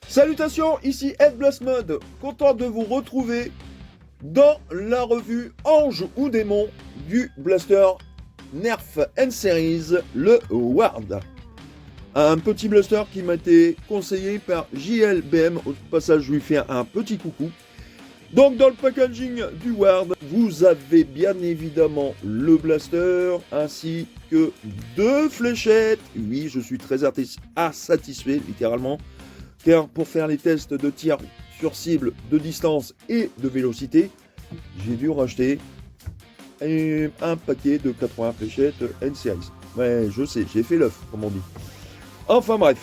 Salutations, ici Ed Blast Mode, content de vous retrouver dans la revue Ange ou Démon du Blaster Nerf N-Series, le Ward. Un petit blaster qui m'a été conseillé par JLBM, au passage je lui fais un petit coucou. Donc dans le packaging du Ward, vous avez bien évidemment le blaster ainsi que 2 fléchettes. Oui, je suis très satisfait littéralement. Car pour faire les tests de tir sur cible, de distance et de vélocité, j'ai dû racheter un paquet de 80 fléchettes N-Series. Ouais, je sais, j'ai fait l'œuf, comme on dit. Enfin bref.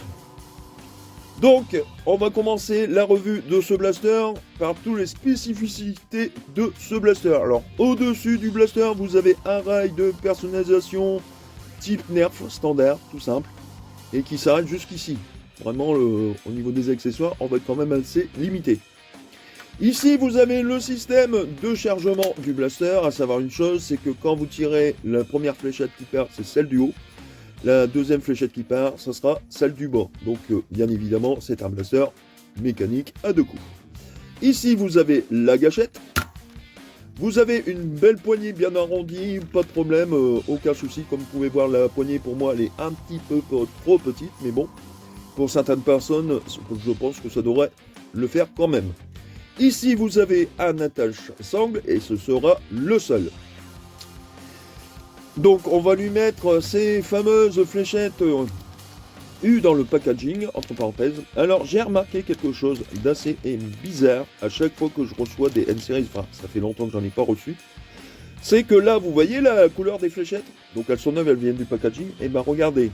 Donc, on va commencer la revue de ce blaster par toutes les spécificités de ce blaster. Alors, au-dessus du blaster, vous avez un rail de personnalisation type Nerf standard, tout simple, et qui s'arrête jusqu'ici. Vraiment, au niveau des accessoires, on va être quand même assez limité. Ici, vous avez le système de chargement du blaster, à savoir une chose, c'est que quand vous tirez la première fléchette qui part, c'est celle du haut. La deuxième fléchette qui part, ce sera celle du bas. Donc, bien évidemment, c'est un blaster mécanique à 2 coups. Ici, vous avez la gâchette. Vous avez une belle poignée bien arrondie, pas de problème, aucun souci. Comme vous pouvez voir, la poignée, pour moi, elle est un petit peu trop petite, mais bon. Pour certaines personnes, je pense que ça devrait le faire quand même. Ici, vous avez un attache-sangle et ce sera le seul. Donc, on va lui mettre ces fameuses fléchettes eues dans le packaging, entre parenthèses. Alors, j'ai remarqué quelque chose d'assez bizarre à chaque fois que je reçois des N-Series. Enfin, ça fait longtemps que j'en ai pas reçu. C'est que là, vous voyez la couleur des fléchettes? Donc, elles sont neuves, elles viennent du packaging. Et ben, regardez.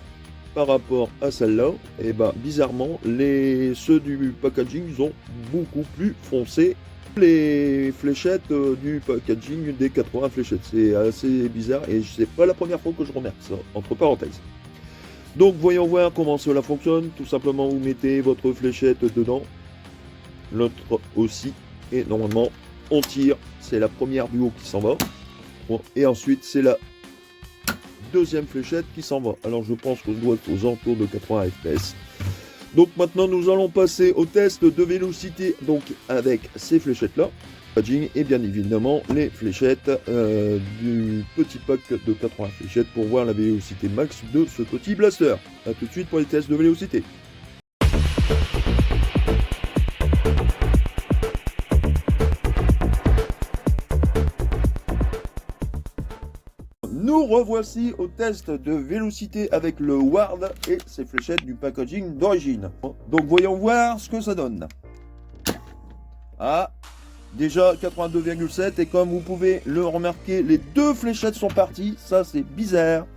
Par rapport à celle-là, et ben bizarrement, ceux du packaging ils ont beaucoup plus foncé les fléchettes du packaging des 80 fléchettes. C'est assez bizarre et c'est pas la première fois que je remarque ça, entre parenthèses. Donc voyons voir comment cela fonctionne. Tout simplement, vous mettez votre fléchette dedans, l'autre aussi, et normalement on tire. C'est la première du haut qui s'en va, et ensuite c'est la deuxième fléchette qui s'en va. Alors je pense qu'on doit être aux alentours de 80 fps. Donc maintenant nous allons passer au test de vélocité, donc avec ces fléchettes là et bien évidemment les fléchettes du petit pack de 80 fléchettes pour voir la vélocité max de ce petit blaster. A tout de suite pour les tests de vélocité. Nous revoici au test de vélocité avec le Ward et ses fléchettes du packaging d'origine. Donc voyons voir ce que ça donne. Ah, déjà 82,7 et comme vous pouvez le remarquer, les 2 fléchettes sont parties. Ça c'est bizarre.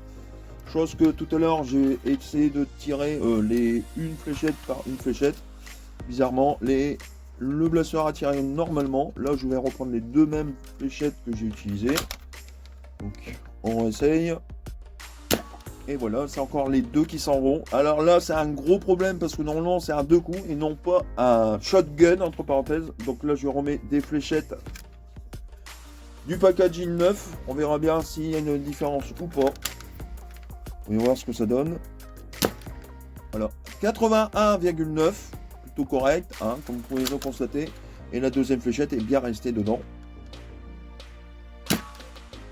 Chose que tout à l'heure j'ai essayé de tirer une fléchette par une fléchette. Bizarrement, le blaster a tiré normalement. Là je vais reprendre les 2 mêmes fléchettes que j'ai utilisées. Donc on essaye. Et voilà, c'est encore les 2 qui s'en vont. Alors là, c'est un gros problème parce que normalement, c'est un 2 coups et non pas un shotgun, entre parenthèses. Donc là, je remets des fléchettes du packaging neuf. On verra bien s'il y a une différence ou pas. On va voir ce que ça donne. Voilà, 81,9. Plutôt correct, hein, comme vous pouvez le constater. Et la deuxième fléchette est bien restée dedans.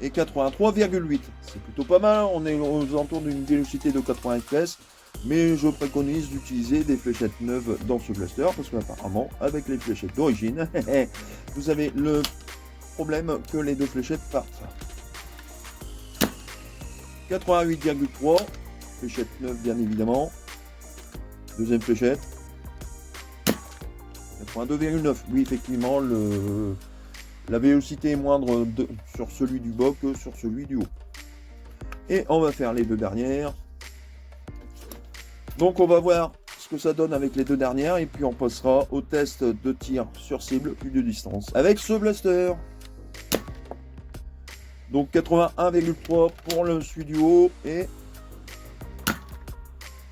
Et 83,8. C'est plutôt pas mal, on est aux alentours d'une vélocité de 80 fps, mais je préconise d'utiliser des fléchettes neuves dans ce blaster, parce qu'apparemment, avec les fléchettes d'origine, vous avez le problème que les 2 fléchettes partent. 88,3, fléchette neuve bien évidemment, deuxième fléchette, 82,9, oui effectivement, la vélocité est moindre sur celui du bas que sur celui du haut. Et on va faire les 2 dernières. Donc on va voir ce que ça donne avec les 2 dernières. Et puis on passera au test de tir sur cible plus de distance avec ce blaster. Donc 81,3 pour le celui du haut et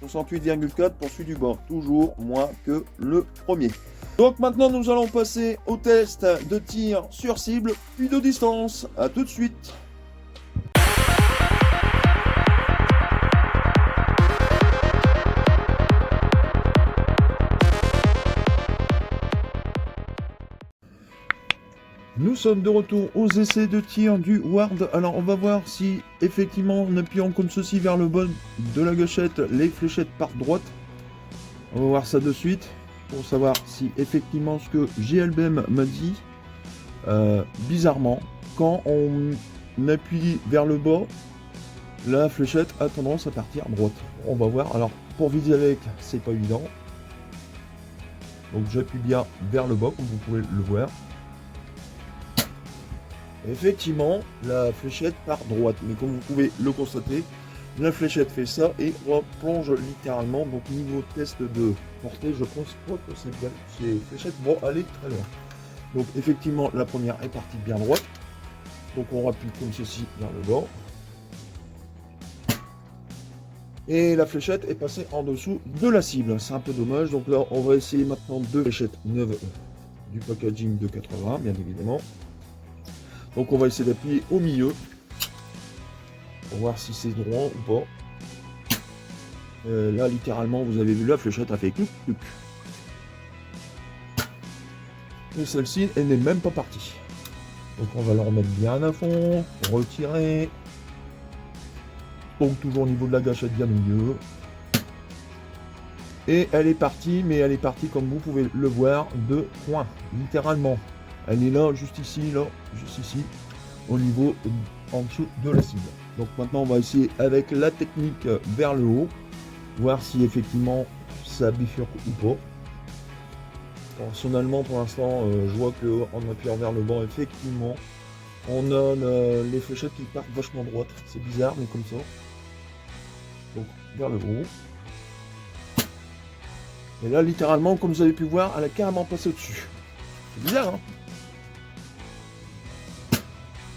68,4 pour celui du bas. Toujours moins que le premier. Donc maintenant nous allons passer au test de tir sur cible puis de distance. A tout de suite. Nous sommes de retour aux essais de tir du Ward. Alors on va voir si effectivement en appuyant comme ceci vers le bas de la gâchette, les fléchettes partent droite. On va voir ça de suite pour savoir si effectivement ce que JLBM m'a dit. Bizarrement, quand on appuie vers le bas, la fléchette a tendance à partir droite. On va voir. Alors pour viser avec, c'est pas évident. Donc j'appuie bien vers le bas comme vous pouvez le voir. Effectivement, la fléchette part droite, mais comme vous pouvez le constater, la fléchette fait ça et replonge littéralement. Donc niveau test de portée, je pense pas que ces fléchettes vont aller très loin. Donc effectivement, la première est partie bien droite. Donc on rappuie comme ceci vers le bas. Et la fléchette est passée en dessous de la cible. C'est un peu dommage. Donc là, on va essayer maintenant deux fléchettes neuves du packaging de 80, bien évidemment. Donc on va essayer d'appuyer au milieu pour voir si c'est droit ou pas. Là littéralement vous avez vu la fléchette a fait clic clic. Et celle-ci elle n'est même pas partie. Donc on va la remettre bien à fond, retirer. Donc toujours au niveau de la gâchette bien au milieu. Et elle est partie, mais elle est partie comme vous pouvez le voir de point, littéralement. Elle est là, juste ici, au niveau en dessous de la cible. Donc maintenant on va essayer avec la technique vers le haut, voir si effectivement ça bifurque ou pas. Personnellement pour l'instant je vois qu'en appuyant vers le bas effectivement on a les fléchettes qui partent vachement droite. C'est bizarre mais comme ça. Donc vers le haut. Et là littéralement comme vous avez pu voir elle a carrément passé au-dessus. C'est bizarre hein.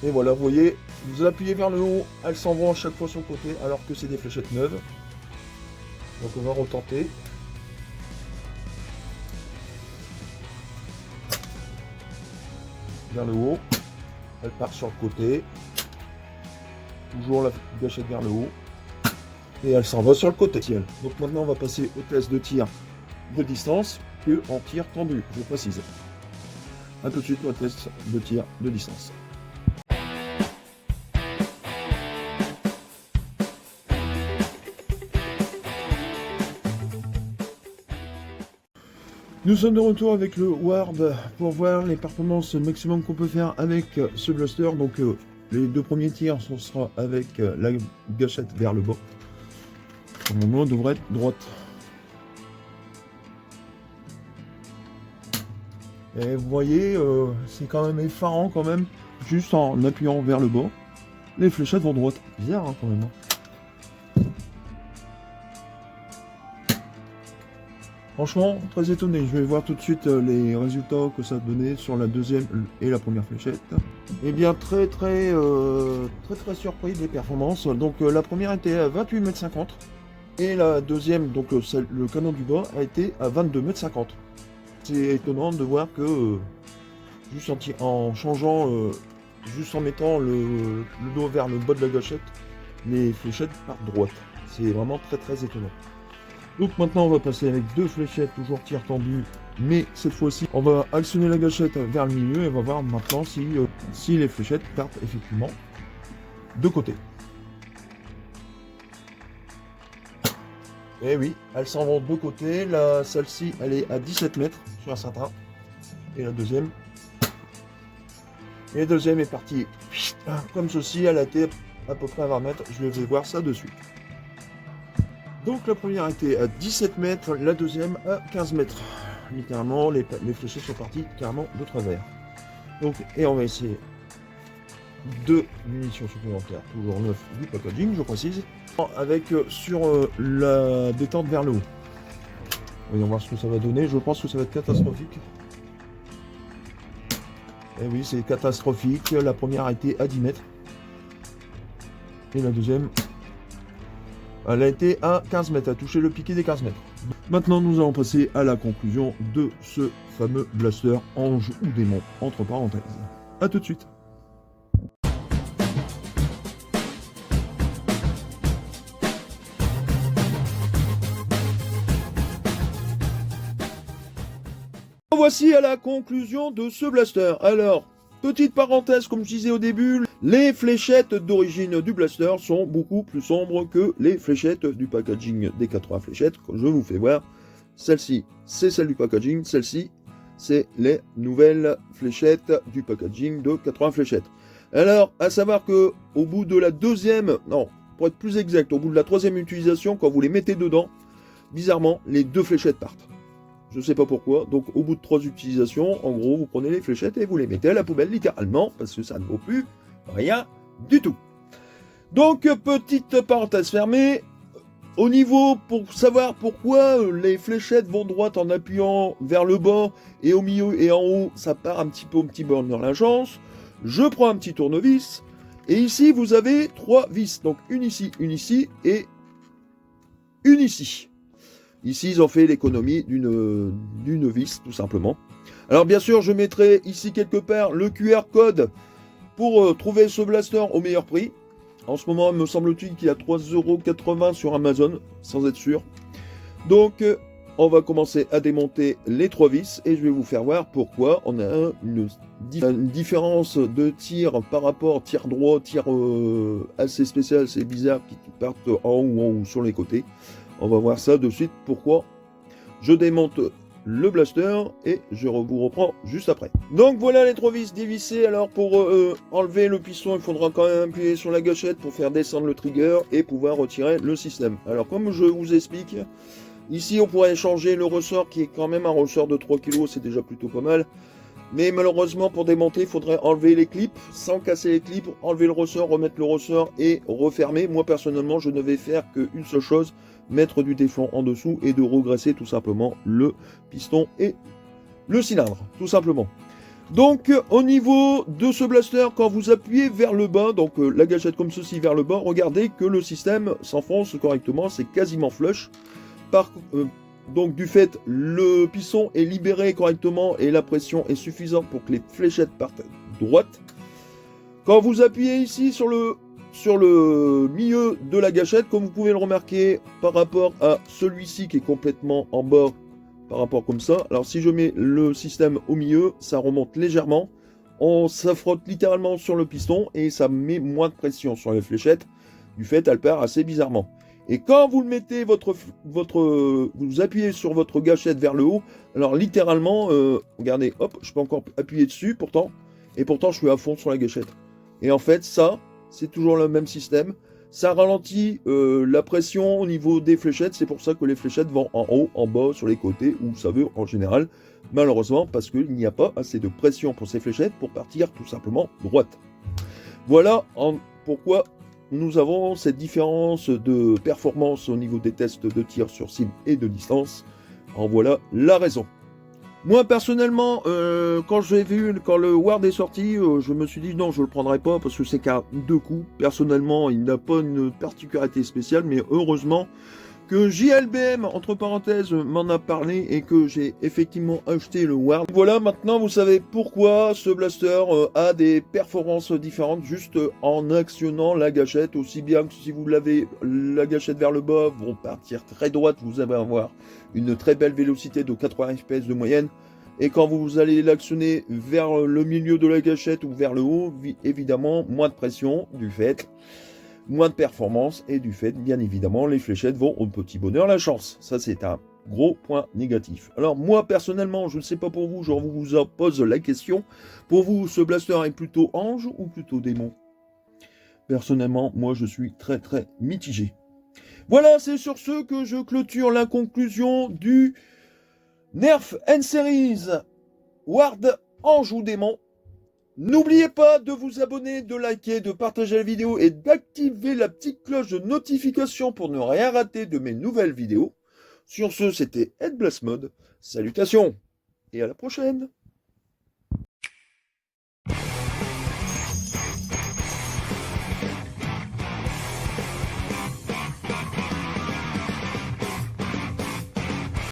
Et voilà, vous voyez, vous appuyez vers le haut, elles s'en vont à chaque fois sur le côté, alors que c'est des fléchettes neuves. Donc on va retenter. Vers le haut, elle part sur le côté. Toujours la gâchette vers le haut. Et elle s'en va sur le côté. Donc maintenant on va passer au test de tir de distance, que en tir tendu, je précise. A tout de suite au test de tir de distance. Nous sommes de retour avec le Ward pour voir les performances maximum qu'on peut faire avec ce blaster. Donc les deux premiers tirs, ce sera avec la gâchette vers le bas. Normalement, devrait être droite. Et vous voyez, c'est quand même effarant quand même, juste en appuyant vers le bas, les fléchettes vont droite. Bizarre hein, quand même. Franchement, très étonné. Je vais voir tout de suite les résultats que ça donnait sur la deuxième et la première fléchette. Et bien, très surpris des performances. Donc, la première était à 28,50 m et la deuxième, donc le canon du bas, a été à 22,50 m. C'est étonnant de voir que juste en changeant, juste en mettant le dos vers le bas de la gâchette, les fléchettes partent droite. C'est vraiment très étonnant. Donc maintenant on va passer avec deux fléchettes, toujours tir tendu, mais cette fois-ci on va actionner la gâchette vers le milieu et on va voir maintenant si les fléchettes partent effectivement de côté. Et oui, elles s'en vont de côté. Celle-ci elle est à 17 mètres sur un certain. Et la deuxième est partie comme ceci, elle a été à peu près à 20 mètres, je vais voir ça de suite. Donc la première était à 17 mètres, la deuxième à 15 mètres. Littéralement, les fléchettes sont parties carrément de travers. Donc, et on va essayer deux munitions supplémentaires, toujours 9 du packaging, je précise, avec sur la détente vers le haut. Voyons voir ce que ça va donner, je pense que ça va être catastrophique. Et oui, c'est catastrophique, la première a été à 10 mètres. Et la deuxième... elle a été à 15 mètres, a touché le piqué des 15 mètres. Maintenant, nous allons passer à la conclusion de ce fameux blaster ange ou démon, entre parenthèses. A tout de suite. Voici à la conclusion de ce blaster. Alors, Petite parenthèse, comme je disais au début, les fléchettes d'origine du blaster sont beaucoup plus sombres que les fléchettes du packaging des 80 fléchettes. Comme je vous fais voir, celle-ci, c'est celle du packaging, celle-ci, c'est les nouvelles fléchettes du packaging de 80 fléchettes. Alors, à savoir que au bout de la deuxième, non, pour être plus exact, au bout de la troisième utilisation, quand vous les mettez dedans, bizarrement, les deux fléchettes partent. Je ne sais pas pourquoi. Donc, au bout de 3 utilisations, en gros, vous prenez les fléchettes et vous les mettez à la poubelle, littéralement, parce que ça ne vaut plus rien du tout. Donc, petite parenthèse fermée. Au niveau, pour savoir pourquoi les fléchettes vont droite en appuyant vers le bas et au milieu et en haut, ça part un petit peu au petit bord dans la chance, je prends un petit tournevis. Et ici, vous avez 3 vis. Donc, une ici et une ici. Ici, ils ont fait l'économie d'une vis, tout simplement. Alors, bien sûr, je mettrai ici quelque part le QR code pour trouver ce blaster au meilleur prix. En ce moment, il me semble-t-il qu'il y a 3,80 € sur Amazon, sans être sûr. Donc, on va commencer à démonter les 3 vis et je vais vous faire voir pourquoi on a une différence de tir par rapport tir droit, tir assez spécial, c'est bizarre, qui partent en haut ou sur les côtés. On va voir ça de suite, pourquoi je démonte le blaster et je vous reprends juste après. Donc voilà les 3 vis dévissées. Alors pour enlever le piston, il faudra quand même appuyer sur la gâchette pour faire descendre le trigger et pouvoir retirer le système. Alors comme je vous explique, ici on pourrait changer le ressort qui est quand même un ressort de 3 kg, c'est déjà plutôt pas mal. Mais malheureusement, pour démonter, il faudrait enlever les clips, sans casser les clips, enlever le ressort, remettre le ressort et refermer. Moi, personnellement, je ne vais faire qu'une seule chose, mettre du téflon en dessous et de regresser tout simplement le piston et le cylindre, tout simplement. Donc, au niveau de ce blaster, quand vous appuyez vers le bas, donc la gâchette comme ceci vers le bas, regardez que le système s'enfonce correctement, c'est quasiment flush. Donc du fait, le piston est libéré correctement et la pression est suffisante pour que les fléchettes partent droite. Quand vous appuyez ici sur le milieu de la gâchette, comme vous pouvez le remarquer par rapport à celui-ci qui est complètement en bas, par rapport comme ça. Alors si je mets le système au milieu, ça remonte légèrement. Ça frotte littéralement sur le piston et ça met moins de pression sur les fléchettes. Du fait, elle part assez bizarrement. Et quand vous le mettez, vous appuyez sur votre gâchette vers le haut, alors littéralement, regardez, hop, je peux encore appuyer dessus pourtant, et pourtant je suis à fond sur la gâchette. Et en fait, ça, c'est toujours le même système. Ça ralentit la pression au niveau des fléchettes, c'est pour ça que les fléchettes vont en haut, en bas, sur les côtés, où ça veut en général, malheureusement, parce qu'il n'y a pas assez de pression pour ces fléchettes pour partir tout simplement droite. Voilà pourquoi nous avons cette différence de performance au niveau des tests de tir sur cible et de distance. En voilà la raison. Moi personnellement, quand le Ward est sorti, je me suis dit non, je le prendrai pas parce que c'est qu'à 2 coups. Personnellement, il n'a pas une particularité spéciale, mais heureusement que JLBM, entre parenthèses, m'en a parlé et que j'ai effectivement acheté le Ward. Voilà, maintenant vous savez pourquoi ce blaster a des performances différentes juste en actionnant la gâchette, aussi bien que si vous l'avez la gâchette vers le bas, vont partir très droite, vous allez avoir une très belle vélocité de 80 fps de moyenne. Et quand vous allez l'actionner vers le milieu de la gâchette ou vers le haut, évidemment, moins de pression du fait. Moins de performance et du fait, bien évidemment, les fléchettes vont au petit bonheur la chance. Ça, c'est un gros point négatif. Alors, moi, personnellement, je ne sais pas pour vous, je vous pose la question. Pour vous, ce blaster est plutôt ange ou plutôt démon? Personnellement, moi, je suis très, très mitigé. Voilà, c'est sur ce que je clôture la conclusion du Nerf N-Series Ward Ange ou Démon. N'oubliez pas de vous abonner, de liker, de partager la vidéo et d'activer la petite cloche de notification pour ne rien rater de mes nouvelles vidéos. Sur ce, c'était Ed Blast Mode. Salutations et à la prochaine!